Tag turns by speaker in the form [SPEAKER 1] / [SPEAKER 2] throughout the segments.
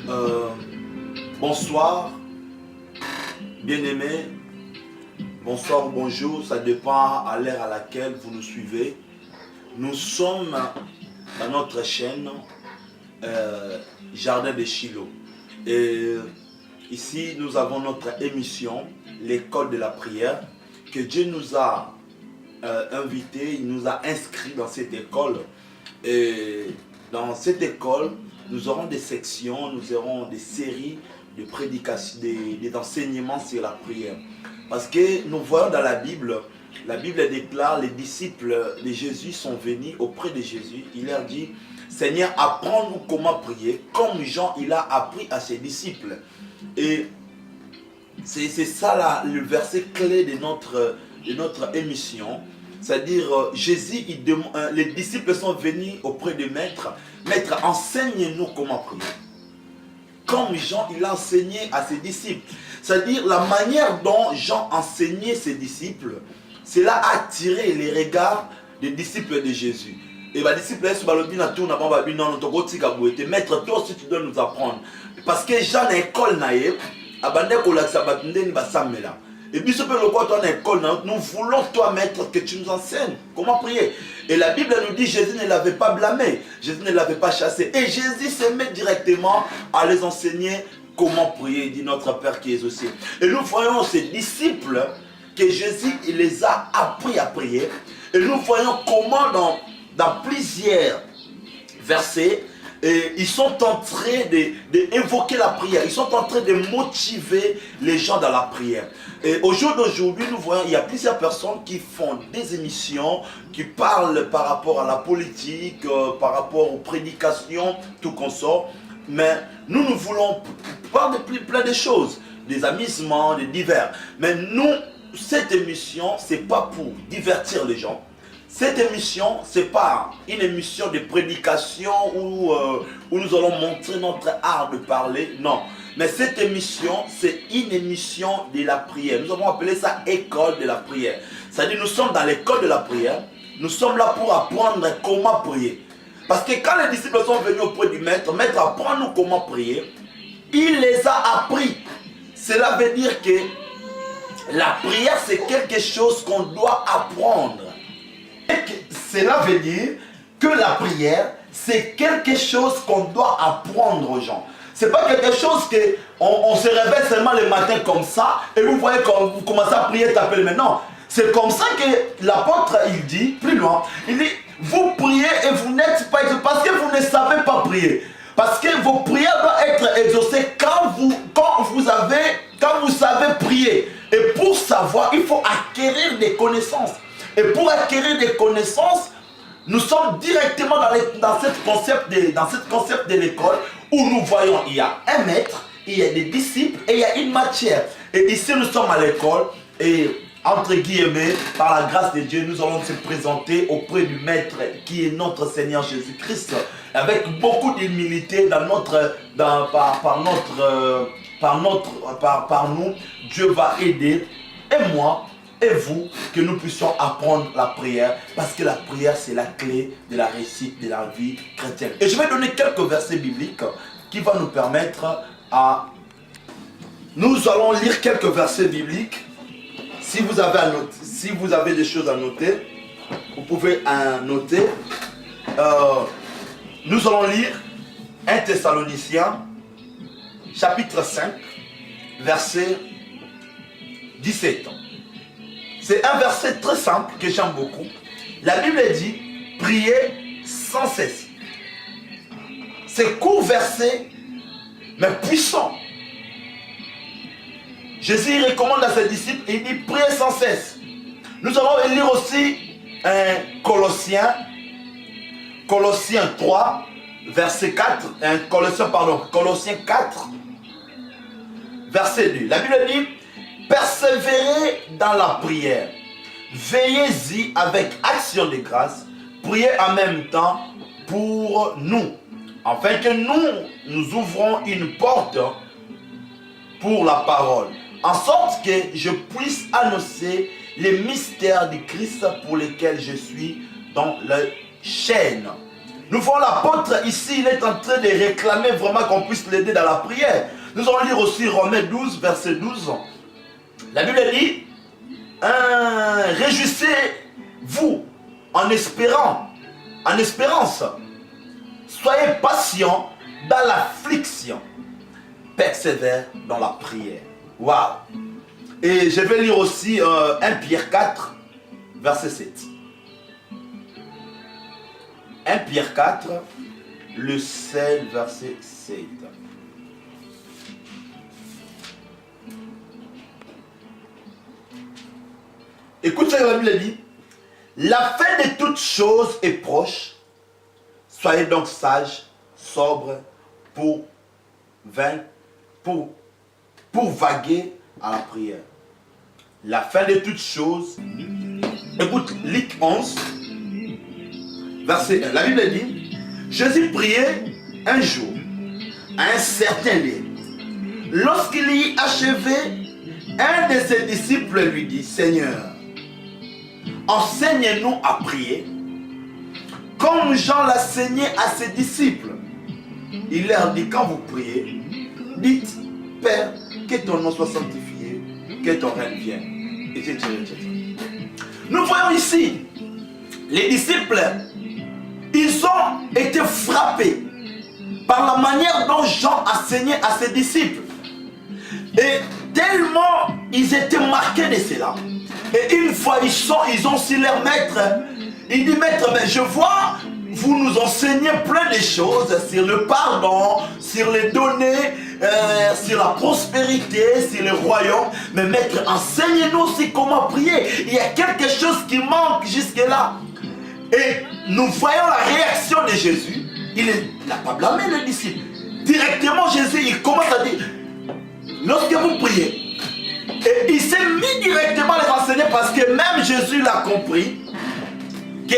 [SPEAKER 1] Bon. Bonsoir, bien-aimés. Bonsoir ou bonjour, ça dépend à l'heure à laquelle vous nous suivez. Nous sommes dans notre chaîne Jardin de Shiloh. Et ici, nous avons notre émission, l'école de la prière, que Dieu nous a invités, il nous a inscrits dans cette école. Et dans cette école, nous aurons des sections, nous aurons des séries de prédications, des enseignements sur la prière. Parce que nous voyons dans la Bible déclare, les disciples de Jésus sont venus auprès de Jésus. Il leur dit, Seigneur, apprends-nous comment prier, comme Jean, il a appris à ses disciples. Et c'est ça là, le verset clé de notre émission. C'est-à-dire, Jésus, les disciples sont venus auprès de Maître. Maître, enseigne-nous comment prier. Comme Jean, il a enseigné à ses disciples. C'est-à-dire, la manière dont Jean enseignait ses disciples, cela a attiré les regards des disciples de Jésus. Et les disciples, Maître, toi aussi tu dois nous apprendre. Parce que Jean a école naïe, et puis nous voulons toi, Maître, que tu nous enseignes comment prier. Et la Bible nous dit Jésus ne l'avait pas blâmé, Jésus ne l'avait pas chassé. Et Jésus se met directement à les enseigner comment prier, dit notre Père qui est aux cieux. Et nous voyons ces disciples que Jésus il les a appris à prier. Et nous voyons comment dans plusieurs versets, et ils sont en train d'évoquer la prière. Ils sont en train de motiver les gens dans la prière. Et au jour d'aujourd'hui, nous voyons, il y a plusieurs personnes qui font des émissions, qui parlent par rapport à la politique, par rapport aux prédications, tout consort. Mais nous voulons parler de plein de choses, des amusements, des divers. Mais nous, cette émission, ce n'est pas pour divertir les gens. Cette émission, ce n'est pas une émission de prédication où nous allons montrer notre art de parler. Non. Mais cette émission, c'est une émission de la prière. Nous avons appelé ça école de la prière. C'est-à-dire nous sommes dans l'école de la prière. Nous sommes là pour apprendre comment prier. Parce que quand les disciples sont venus auprès du Maître, Maître, apprends-nous comment prier. Il les a appris. Cela veut dire que la prière, c'est quelque chose qu'on doit apprendre. Cela veut dire que la prière, c'est quelque chose qu'on doit apprendre aux gens. Ce n'est pas quelque chose qu'on se réveille seulement le matin comme ça et vous voyez quand vous commencez à prier, taper les mains. Non, c'est comme ça que l'apôtre, il dit, plus loin, il dit, vous priez et vous n'êtes pas exaucés parce que vous ne savez pas prier. Parce que vos prières doivent être exaucées quand vous savez prier. Et pour savoir, il faut acquérir des connaissances. Et pour acquérir des connaissances, nous sommes directement dans cette concept de l'école où nous voyons il y a un maître, il y a des disciples et il y a une matière. Et ici nous sommes à l'école et entre guillemets, par la grâce de Dieu, nous allons se présenter auprès du maître qui est notre Seigneur Jésus-Christ avec beaucoup d'humilité par nous. Dieu va aider et moi et vous, que nous puissions apprendre la prière, parce que la prière, c'est la clé de la réussite de la vie chrétienne. Et je vais donner quelques versets bibliques qui vont nous permettre à... Nous allons lire quelques versets bibliques. Si vous avez des choses à noter, vous pouvez noter. Nous allons lire 1 Thessaloniciens, chapitre 5, verset 17. C'est un verset très simple que j'aime beaucoup. La Bible dit, priez sans cesse. C'est court verset, mais puissant. Jésus recommande à ses disciples, il dit, priez sans cesse. Nous allons lire aussi Colossiens 3, verset 4, Colossiens 4, verset 2. La Bible dit, persévérez dans la prière, veillez-y avec action de grâce, priez en même temps pour nous, afin que nous ouvrons une porte pour la parole, en sorte que je puisse annoncer les mystères du Christ pour lesquels je suis dans la chaîne. Nous voyons l'apôtre ici, il est en train de réclamer vraiment qu'on puisse l'aider dans la prière. Nous allons lire aussi Romains 12, verset 12. La Bible dit, réjouissez-vous en espérance. Soyez patients dans l'affliction. Persévère dans la prière. Waouh! Et je vais lire aussi 1 Pierre 4, verset 7. 1 Pierre 4, le 7, verset 7. Écoute ce que la Bible dit. La fin de toutes choses est proche. Soyez donc sages, sobres, pour vaguer à la prière. La fin de toutes choses. Écoute, Luc 11, verset 1. La Bible dit, Jésus priait un jour à un certain lieu. Lorsqu'il y achevait, un de ses disciples lui dit, Seigneur, enseigne-nous à prier, comme Jean l'enseignait à ses disciples. Il leur dit, quand vous priez, dites, Père, que ton nom soit sanctifié, que ton règne vienne. Etc. Nous voyons ici, les disciples, ils ont été frappés par la manière dont Jean enseignait à ses disciples. Et tellement ils étaient marqués de cela. Et une fois ils ont su leur maître, il dit, maître, mais je vois, vous nous enseignez plein de choses sur le pardon, sur les données, sur la prospérité, sur le royaume. Mais maître, enseignez-nous aussi comment prier. Il y a quelque chose qui manque jusque-là. Et nous voyons la réaction de Jésus. Il n'a pas blâmé le disciple. Directement, Jésus, il commence à dire, lorsque vous priez, et il s'est mis directement à les enseigner parce que même Jésus l'a compris, que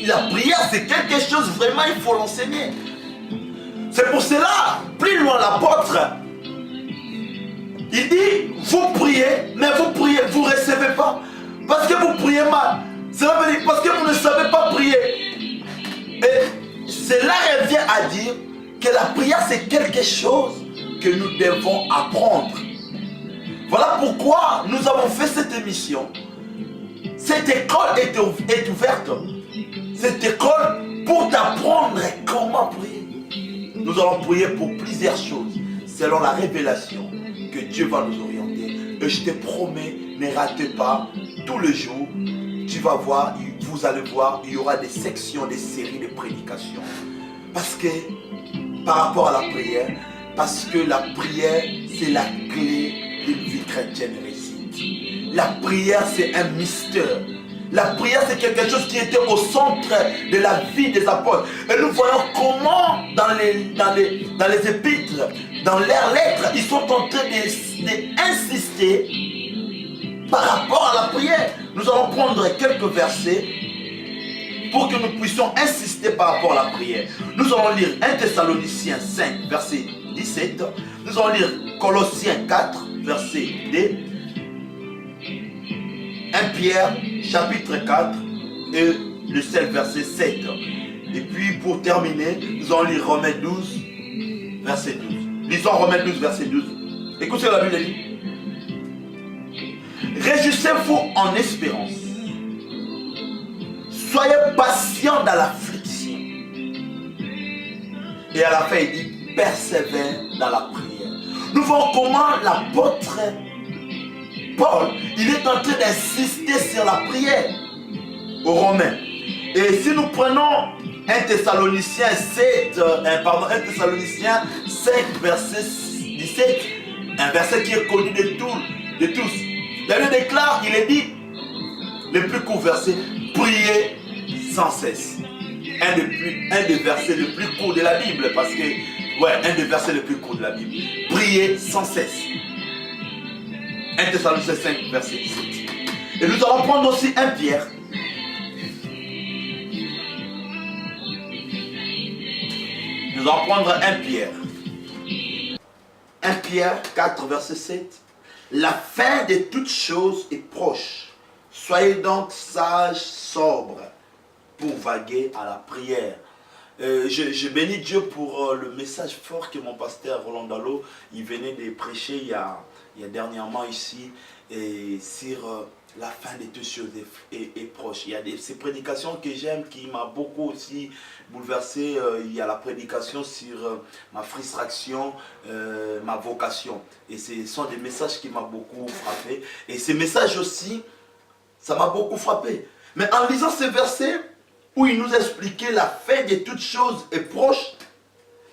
[SPEAKER 1] la prière c'est quelque chose, vraiment il faut l'enseigner. C'est pour cela, plus loin l'apôtre, il dit, vous priez, mais vous ne recevez pas. Parce que vous priez mal. Cela veut dire parce que vous ne savez pas prier. Et cela revient à dire que la prière c'est quelque chose que nous devons apprendre. Voilà pourquoi nous avons fait cette émission. Cette école est ouverte. Cette école pour t'apprendre comment prier. Nous allons prier pour plusieurs choses selon la révélation que Dieu va nous orienter. Et je te promets, ne ratez pas tous les jours. Tu vas voir, vous allez voir, il y aura des sections, des séries de prédications. Parce que par rapport à la prière, parce que la prière c'est la clé d'une vie chrétienne réussie. La prière c'est un mystère. La prière c'est quelque chose qui était au centre de la vie des apôtres. Et nous voyons comment dans les épîtres, dans leurs lettres, ils sont en train d'insister par rapport à la prière. Nous allons prendre quelques versets pour que nous puissions insister par rapport à la prière. Nous allons lire 1 Thessaloniciens 5, verset 17. Nous allons lire Colossiens 4, verset 2. 1 Pierre, chapitre 4, et le seul verset 7. Et puis pour terminer, nous allons lire Romains 12, verset 12. Lisons Romains 12, verset 12. Écoutez la Bible dit. Réjouissez-vous en espérance. Soyez patients dans l'affliction. Et à la fin, il dit, persévère dans la prière. Nous voyons comment l'apôtre Paul, il est en train d'insister sur la prière aux Romains. Et si nous prenons 1 Thessaloniciens 1 Thessaloniciens 5, verset 17, un verset qui est connu de tous. Il le déclare, il est dit, le plus court verset, priez sans cesse. Un des versets les plus courts de la Bible, parce que, un des versets les plus courts de la Bible. Priez sans cesse. 1 Thessaloniciens 5, verset 17. Et nous allons prendre aussi 1 Pierre. Nous allons prendre 1 Pierre. 1 Pierre 4, verset 7. La fin de toutes choses est proche. Soyez donc sages, sobres, pour vaguer à la prière. Je bénis Dieu pour le message fort que mon pasteur Roland Dalo, il venait de prêcher il y a dernièrement ici, et sur la fin de toutes choses est proche. Il y a ces prédications que j'aime, qui m'a beaucoup aussi bouleversé. Il y a la prédication sur ma frustration, ma vocation. Et ce sont des messages qui m'ont beaucoup frappé. Et ces messages aussi, ça m'a beaucoup frappé. Mais en lisant ces versets, où il nous expliquait la fin de toutes choses est proche,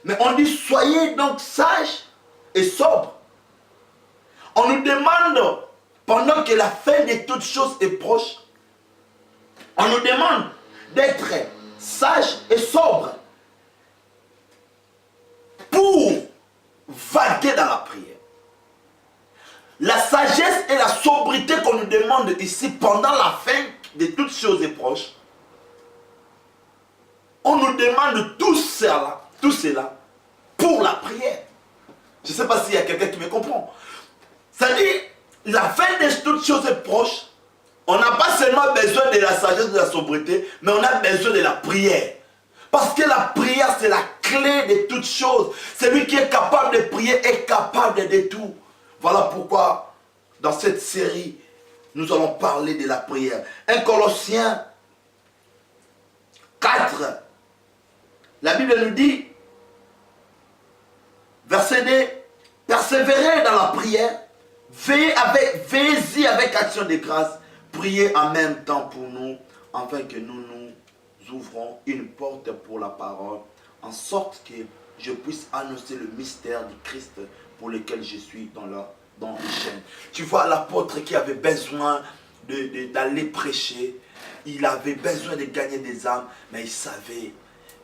[SPEAKER 1] mais on dit soyez donc sages et sobres. On nous demande, pendant que la fin de toutes choses est proche, on nous demande d'être sages et sobres pour vaquer dans la prière. La sagesse et la sobriété qu'on nous demande ici pendant la fin de toutes choses est proche, on nous demande tout cela pour la prière. Je ne sais pas s'il y a quelqu'un qui me comprend. C'est-à-dire, la fin de toutes choses est proche. On n'a pas seulement besoin de la sagesse, de la sobriété, mais on a besoin de la prière. Parce que la prière, c'est la clé de toutes choses. Celui qui est capable de prier est capable de tout. Voilà pourquoi, dans cette série, nous allons parler de la prière. 1 Colossiens 4, la Bible nous dit, verset 2, persévérez dans la prière, veillez-y avec action de grâce, priez en même temps pour nous, afin que nous nous ouvrons une porte pour la parole, en sorte que je puisse annoncer le mystère du Christ pour lequel je suis dans les chaînes. Tu vois, l'apôtre qui avait besoin d'aller prêcher, il avait besoin de gagner des âmes, mais il savait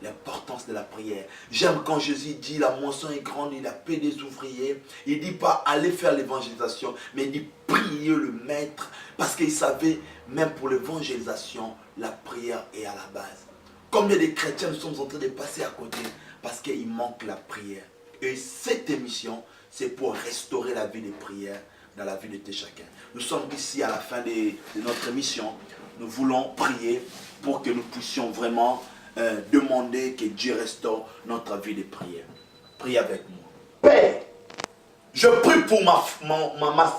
[SPEAKER 1] l'importance de la prière. J'aime quand Jésus dit la moisson est grande, il a peu des ouvriers. Il ne dit pas aller faire l'évangélisation, mais il dit prier le maître, parce qu'il savait, même pour l'évangélisation, la prière est à la base. Combien de chrétiens nous sommes en train de passer à côté parce qu'il manque la prière. Et cette émission, c'est pour restaurer la vie de prière dans la vie de chacun. Nous sommes ici à la fin de notre émission. Nous voulons prier pour que nous puissions vraiment demander que Dieu restaure notre vie de prière. Priez avec moi. Père, je prie pour ma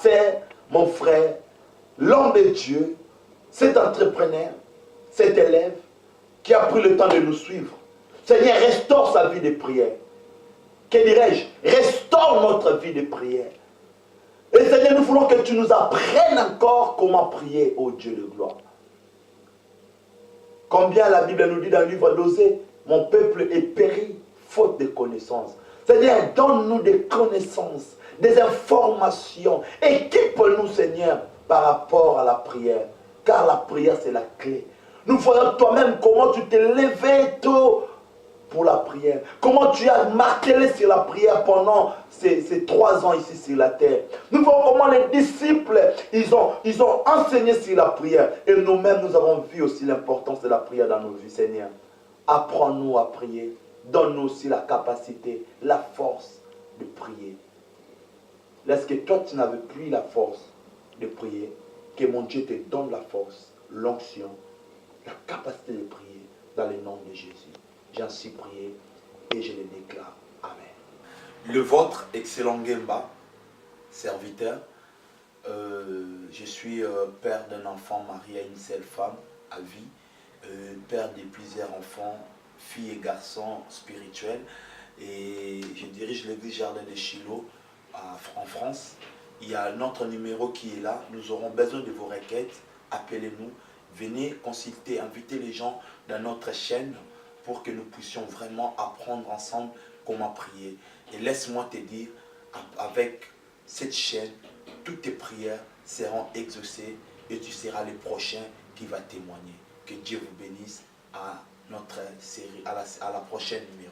[SPEAKER 1] soeur, mon frère, l'homme de Dieu, cet entrepreneur, cet élève qui a pris le temps de nous suivre. Seigneur, restaure sa vie de prière. Que dirais-je? Restaure notre vie de prière. Et Seigneur, nous voulons que tu nous apprennes encore comment prier, ô Dieu de gloire. Combien la Bible nous dit dans le livre d'Osée, mon peuple est péri faute de connaissances. Seigneur, donne-nous des connaissances, des informations. Équipe-nous, Seigneur, par rapport à la prière. Car la prière, c'est la clé. Nous voyons toi-même comment tu t'es levé tôt pour la prière. Comment tu as martelé sur la prière pendant ces 3 ans ici sur la terre. Nous voyons comment les disciples, ils ont enseigné sur la prière. Et nous-mêmes, nous avons vu aussi l'importance de la prière dans nos vies, Seigneur. Apprends-nous à prier. Donne-nous aussi la capacité, la force de prier. Lorsque toi, tu n'avais plus la force de prier, que mon Dieu te donne la force, l'onction, la capacité de prier dans le nom de Jésus. J'ai ainsi prié et je le déclare. Amen. Le vôtre, excellent Gemba, serviteur. Je suis père d'un enfant marié à une seule femme à vie, père de plusieurs enfants, filles et garçons spirituels. Et je dirige l'église Jardin de Shiloh en France. Il y a notre numéro qui est là. Nous aurons besoin de vos requêtes. Appelez-nous. Venez consulter, invitez les gens dans notre chaîne pour que nous puissions vraiment apprendre ensemble comment prier. Et laisse-moi te dire, avec cette chaîne, toutes tes prières seront exaucées et tu seras le prochain qui va témoigner. Que Dieu vous bénisse à notre série, à la prochaine numéro.